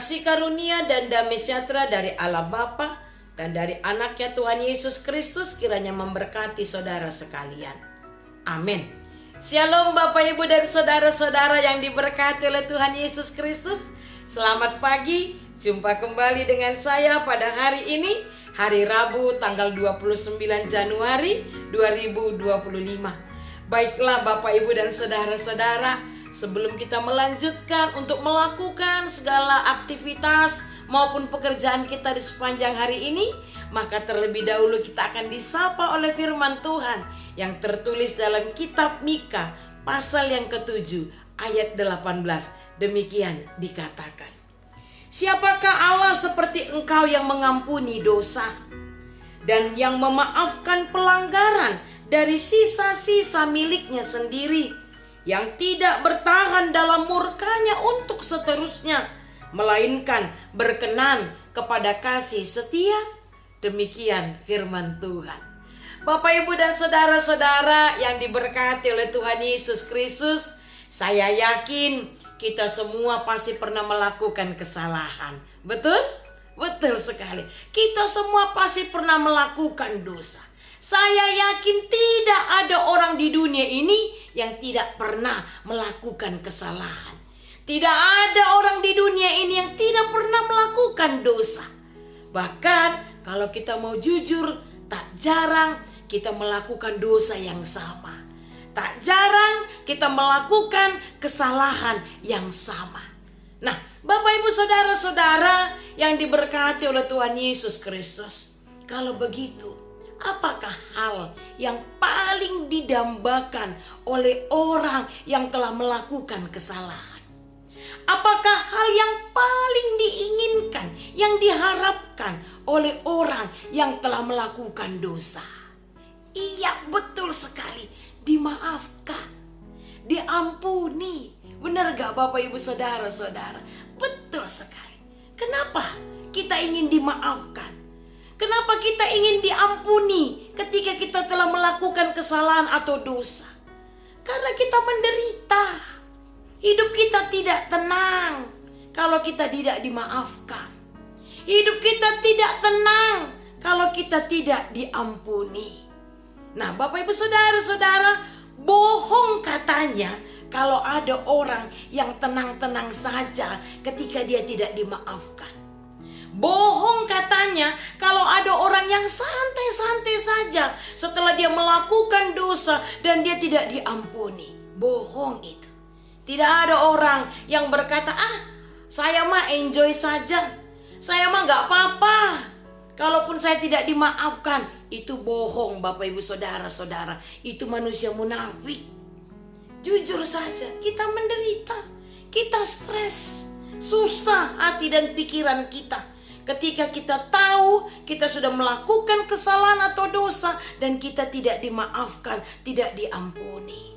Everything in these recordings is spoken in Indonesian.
Kasih karunia dan damai sejahtera dari Allah Bapa dan dari anaknya Tuhan Yesus Kristus kiranya memberkati saudara sekalian. Amin. Shalom Bapak Ibu dan saudara-saudara yang diberkati oleh Tuhan Yesus Kristus. Selamat pagi, jumpa kembali dengan saya pada hari ini, hari Rabu tanggal 29 Januari 2025. Baiklah Bapak Ibu dan saudara-saudara, sebelum kita melanjutkan untuk melakukan segala aktivitas maupun pekerjaan kita di sepanjang hari ini, maka terlebih dahulu kita akan disapa oleh firman Tuhan yang tertulis dalam kitab Mika pasal yang ke-7 ayat 18. Demikian dikatakan, siapakah Allah seperti engkau yang mengampuni dosa dan yang memaafkan pelanggaran dari sisa-sisa miliknya sendiri, yang tidak bertahan dalam murkanya untuk seterusnya, melainkan berkenan kepada kasih setia. Demikian firman Tuhan. Bapak Ibu dan saudara-saudara yang diberkati oleh Tuhan Yesus Kristus, saya yakin kita semua pasti pernah melakukan kesalahan. Betul? Betul sekali. Kita semua pasti pernah melakukan dosa. Saya yakin tidak ada orang di dunia ini yang tidak pernah melakukan kesalahan. Tidak ada orang di dunia ini yang tidak pernah melakukan dosa. Bahkan kalau kita mau jujur, tak jarang kita melakukan dosa yang sama. Tak jarang kita melakukan kesalahan yang sama. Nah, Bapak Ibu saudara-saudara yang diberkati oleh Tuhan Yesus Kristus, kalau begitu, apakah hal yang paling didambakan oleh orang yang telah melakukan kesalahan? Apakah hal yang paling diinginkan, yang diharapkan oleh orang yang telah melakukan dosa? Iya, betul sekali, dimaafkan, diampuni. Benar gak Bapak Ibu saudara-saudara? Betul sekali. Kenapa kita ingin dimaafkan? Kenapa kita ingin diampuni ketika kita telah melakukan kesalahan atau dosa? Karena kita menderita. Hidup kita tidak tenang kalau kita tidak dimaafkan. Hidup kita tidak tenang kalau kita tidak diampuni. Nah, Bapak Ibu saudara-saudara, bohong katanya kalau ada orang yang tenang-tenang saja ketika dia tidak dimaafkan. Bohong katanya kalau ada orang yang santai-santai saja setelah dia melakukan dosa dan dia tidak diampuni. Bohong itu. Tidak ada orang yang berkata, saya mah enjoy saja, saya mah gak apa-apa kalaupun saya tidak dimaafkan. Itu bohong Bapak Ibu saudara-saudara. Itu manusia munafik. Jujur saja, kita menderita, kita stres, susah hati dan pikiran kita ketika kita tahu kita sudah melakukan kesalahan atau dosa dan kita tidak dimaafkan, tidak diampuni.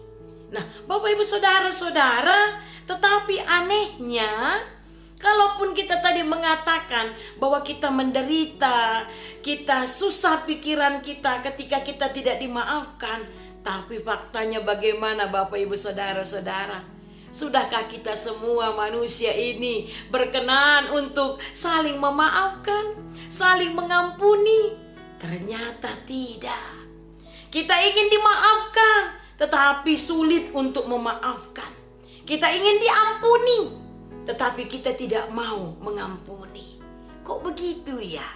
Nah, Bapak Ibu saudara-saudara, tetapi anehnya, kalaupun kita tadi mengatakan bahwa kita menderita, kita susah pikiran kita ketika kita tidak dimaafkan, tapi faktanya bagaimana Bapak Ibu saudara-saudara? Sudahkah kita semua manusia ini berkenan untuk saling memaafkan, saling mengampuni? Ternyata tidak. Kita ingin dimaafkan, tetapi sulit untuk memaafkan. Kita ingin diampuni, tetapi kita tidak mau mengampuni. Kok begitu ya?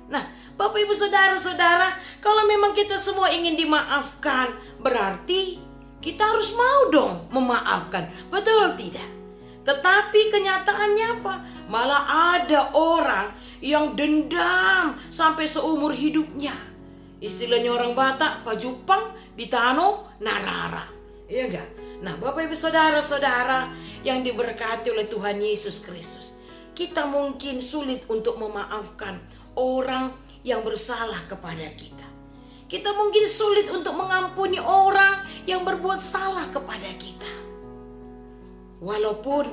Nah, Bapak Ibu saudara-saudara, kalau memang kita semua ingin dimaafkan, berarti kita harus mau dong memaafkan, betul tidak? Tetapi kenyataannya apa? Malah ada orang yang dendam sampai seumur hidupnya. Istilahnya orang Batak, pajupang ditano narara. Iya enggak? Nah, Bapak Ibu saudara-saudara yang diberkati oleh Tuhan Yesus Kristus, kita mungkin sulit untuk memaafkan orang yang bersalah kepada kita. Kita mungkin sulit untuk mengampuni orang yang berbuat salah kepada kita. Walaupun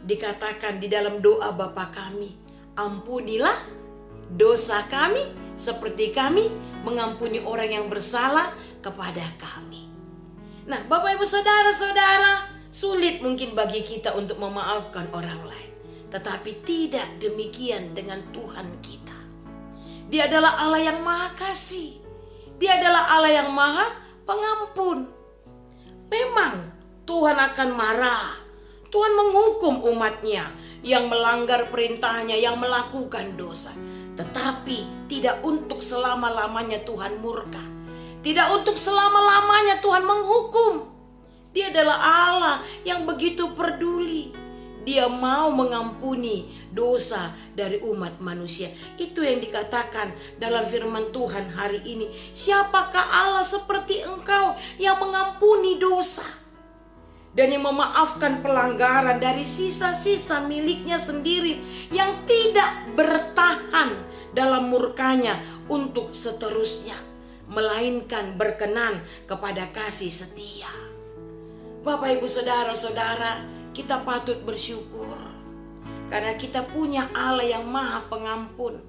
dikatakan di dalam doa Bapa kami, ampunilah dosa kami seperti kami mengampuni orang yang bersalah kepada kami. Nah, Bapak Ibu saudara-saudara, sulit mungkin bagi kita untuk memaafkan orang lain. Tetapi tidak demikian dengan Tuhan kita. Dia adalah Allah yang maha kasih. Dia adalah Allah yang maha pengampun. Memang Tuhan akan marah. Tuhan menghukum umatnya yang melanggar perintahnya, yang melakukan dosa. Tetapi tidak untuk selama-lamanya Tuhan murka. Tidak untuk selama-lamanya Tuhan menghukum. Dia adalah Allah yang begitu peduli. Dia mau mengampuni dosa dari umat manusia. Itu yang dikatakan dalam firman Tuhan hari ini. Siapakah Allah seperti Engkau yang mengampuni dosa dan yang memaafkan pelanggaran dari sisa-sisa miliknya sendiri, yang tidak bertahan dalam murkanya untuk seterusnya, melainkan berkenan kepada kasih setia. Bapak, Ibu, saudara-saudara, kita patut bersyukur karena kita punya Allah yang maha pengampun,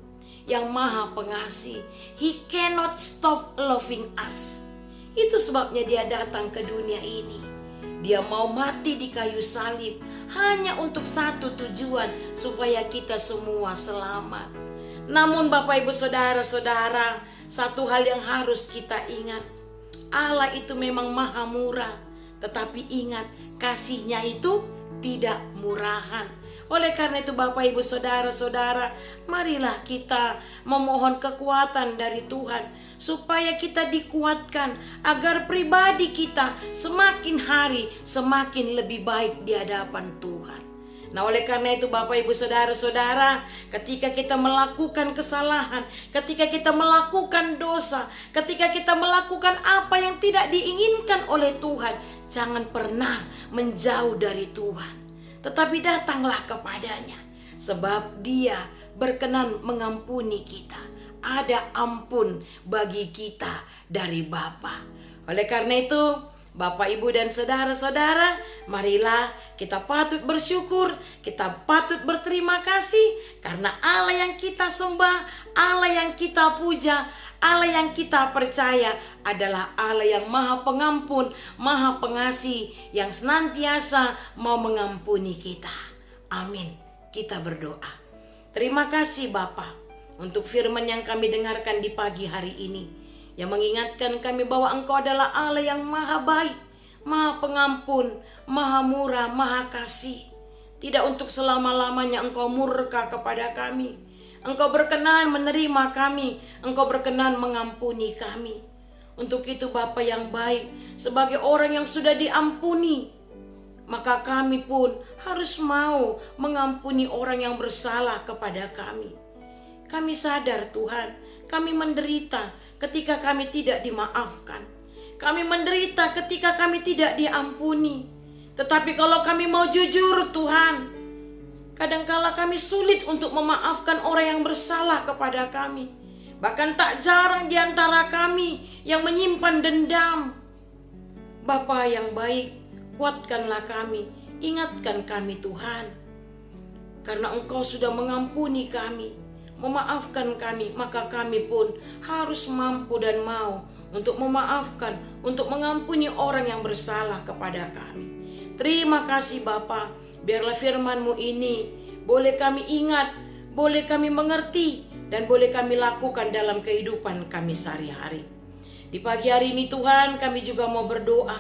yang maha pengasih. He cannot stop loving us. Itu sebabnya dia datang ke dunia ini. Dia mau mati di kayu salib hanya untuk satu tujuan, supaya kita semua selamat. Namun Bapak, Ibu, saudara-saudara, satu hal yang harus kita ingat. Allah itu memang maha murah, tetapi ingat, kasih-Nya itu tidak murahan. Oleh karena itu Bapak, Ibu, saudara-saudara, marilah kita memohon kekuatan dari Tuhan, supaya kita dikuatkan agar pribadi kita semakin hari semakin lebih baik di hadapan Tuhan. Nah, oleh karena itu Bapak, Ibu, saudara-saudara, ketika kita melakukan kesalahan, ketika kita melakukan dosa, ketika kita melakukan apa yang tidak diinginkan oleh Tuhan, jangan pernah menjauh dari Tuhan, tetapi datanglah kepadanya, sebab Dia berkenan mengampuni kita. Ada ampun bagi kita dari Bapa. Oleh karena itu Bapak, Ibu, dan saudara-saudara, marilah kita patut bersyukur, kita patut berterima kasih, karena Allah yang kita sembah, Allah yang kita puja, Allah yang kita percaya adalah Allah yang maha pengampun, maha pengasih, yang senantiasa mau mengampuni kita. Amin. Kita berdoa. Terima kasih Bapa untuk firman yang kami dengarkan di pagi hari ini, yang mengingatkan kami bahwa Engkau adalah Allah yang maha baik, maha pengampun, maha murah, maha kasih. Tidak untuk selama-lamanya Engkau murka kepada kami. Engkau berkenan menerima kami, Engkau berkenan mengampuni kami. Untuk itu Bapa yang baik, sebagai orang yang sudah diampuni, maka kami pun harus mau mengampuni orang yang bersalah kepada kami. Kami sadar Tuhan, kami menderita ketika kami tidak dimaafkan. Kami menderita ketika kami tidak diampuni. Tetapi kalau kami mau jujur Tuhan, kadangkala kami sulit untuk memaafkan orang yang bersalah kepada kami. Bahkan tak jarang di antara kami yang menyimpan dendam. Bapa yang baik, kuatkanlah kami, ingatkan kami Tuhan. Karena Engkau sudah mengampuni kami, memaafkan kami, maka kami pun harus mampu dan mau untuk memaafkan, untuk mengampuni orang yang bersalah kepada kami. Terima kasih Bapa, biarlah firman-Mu ini boleh kami ingat, boleh kami mengerti, dan boleh kami lakukan dalam kehidupan kami sehari-hari. Di pagi hari ini Tuhan, kami juga mau berdoa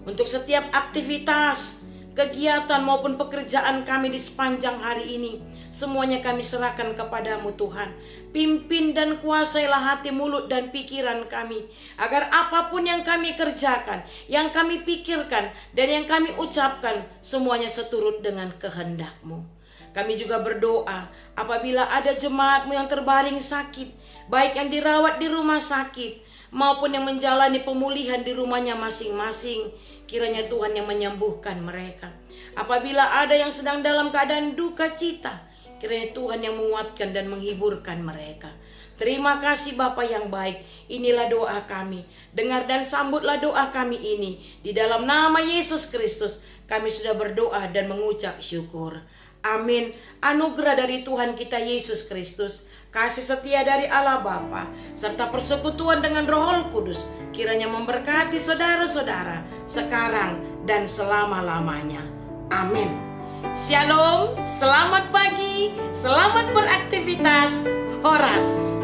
untuk setiap aktivitas, kegiatan maupun pekerjaan kami di sepanjang hari ini. Semuanya kami serahkan kepadamu Tuhan. Pimpin dan kuasailah hati, mulut, dan pikiran kami, agar apapun yang kami kerjakan, yang kami pikirkan, dan yang kami ucapkan, semuanya seturut dengan kehendak-Mu. Kami juga berdoa apabila ada jemaat-Mu yang terbaring sakit, baik yang dirawat di rumah sakit maupun yang menjalani pemulihan di rumahnya masing-masing, kiranya Tuhan yang menyembuhkan mereka. Apabila ada yang sedang dalam keadaan duka cita, kiranya Tuhan yang menguatkan dan menghiburkan mereka. Terima kasih Bapa yang baik. Inilah doa kami. Dengar dan sambutlah doa kami ini. Di dalam nama Yesus Kristus kami sudah berdoa dan mengucap syukur. Amin. Anugerah dari Tuhan kita Yesus Kristus, kasih setia dari Allah Bapa, serta persekutuan dengan Roh Kudus, kiranya memberkati saudara-saudara sekarang dan selama-lamanya. Amin. Shalom, selamat pagi, selamat beraktivitas, Horas.